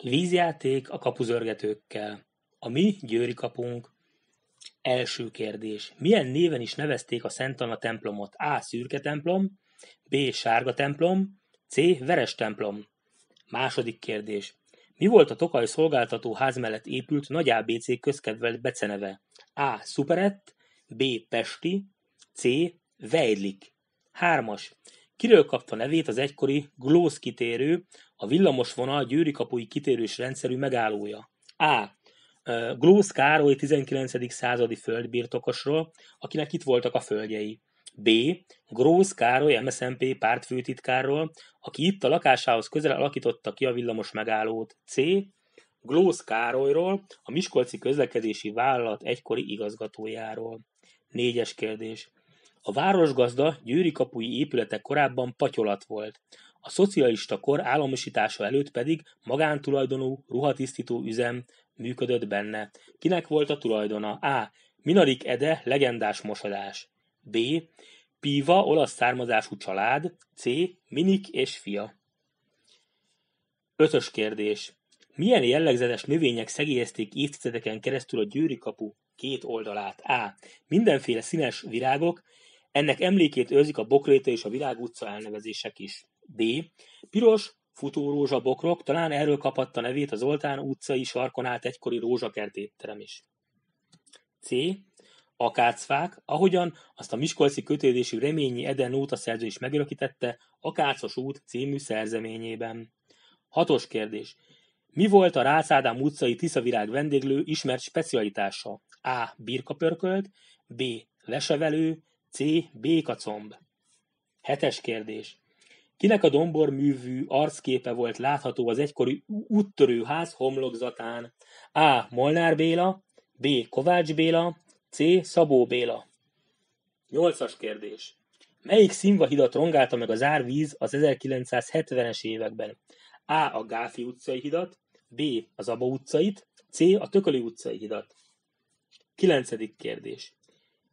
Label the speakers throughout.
Speaker 1: Vízjáték a kapuzörgetőkkel. A mi győri kapunk. Első kérdés. Milyen néven is nevezték a Szent Anna templomot? A. Szürke templom, B. Sárga templom, C. Veres templom. Második kérdés. Mi volt a Tokaj szolgáltató ház mellett épült nagy ABC közkedvelt beceneve? A. Szuperett, B. Pesti, C. Weidlich. 3. Kiről kapta nevét az egykori Glósz kitérő, a villamosvonal győri kapui kitérős rendszerű megállója? A. Glósz Károly 19. századi földbirtokosról, akinek itt voltak a földjei. B. Grósz Károly MSZNP pártfőtitkárról, aki itt a lakásához közel alakította ki a villamos megállót. C. Glósz Károlyról, a Miskolci Közlekedési Vállalat egykori igazgatójáról. 4. kérdés. A városgazda győri kapui épülete korábban patyolat volt. A szocialista kor államosítása előtt pedig magántulajdonú ruhatisztító üzem működött benne. Kinek volt a tulajdona? A. Minarik Ede legendás mosodás. B. Piva olasz származású család. C. Minik és fia. 5. kérdés. Milyen jellegzetes növények szegélyezték évtizedeken keresztül a győri kapu két oldalát? A. Mindenféle színes virágok, ennek emlékét őrzik a Bokréta és a Virág utca elnevezések is. B. Piros futórózsa bokrok, talán erről kaphatta nevét a Zoltán utcai sarkon állt egykori rózsakert étterem is. C. Akácfák, ahogyan azt a miskolci kötődésű Reményi Ede nótaszerző is megörökítette Akácos út című szerzeményében. 6. kérdés. Mi volt a Rácz Ádám utcai Tiszavirág vendéglő ismert specialitása? A. Birkapörkölt, B. Lesevelő, C. Békacomb. 7. kérdés. Kinek a domborművű arcképe volt látható az egykori úttörőház homlokzatán? A. Molnár Béla, B. Kovács Béla, C. Szabó Béla. 8. kérdés. Melyik színvahidat rongálta meg az árvíz az 1970-es években? A. A Gáfi utcai hidat, B. Az Aba utcait, C. A Tököli utcai hidat. 9. kérdés.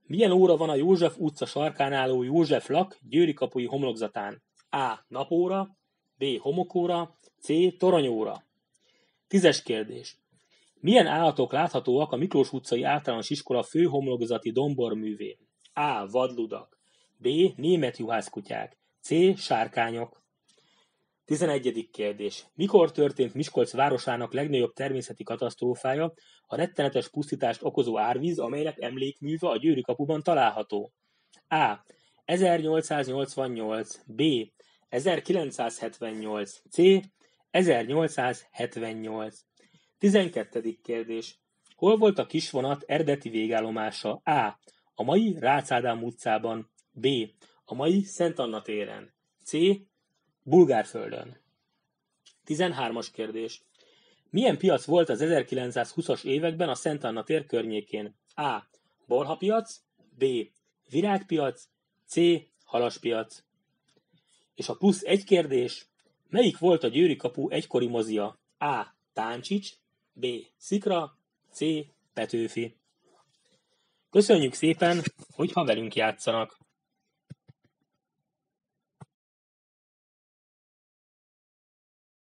Speaker 1: Milyen óra van a József utca sarkán álló József lak győri kapui homlokzatán? A. Napóra, B. Homokóra, C. Toronyóra. 10. kérdés. Milyen állatok láthatóak a Miklós utcai általános iskola főhomlokzati domborművén? A. Vadludak, B. Német juhászkutyák, C. Sárkányok. 11. kérdés. Mikor történt Miskolc városának legnagyobb természeti katasztrófája, a rettenetes pusztítást okozó árvíz, amelynek emlékműve a győri kapuban található? A. 1888, B. 1978, C. 1878. 12. kérdés. Hol volt a kisvonat eredeti végállomása? A. A mai Rácz Ádám utcában, B. A mai Szent Anna téren, C. Bulgárföldön. 13. kérdés. Milyen piac volt az 1920-as években a Szent Anna tér környékén? A. Bolhapiac, B. Virágpiac, C. Halaspiac. És a plusz egy kérdés. Melyik volt a győri kapu egykori mozia? A. Táncsics, B. Szikra, C. Petőfi. Köszönjük szépen, hogyha velünk játszanak!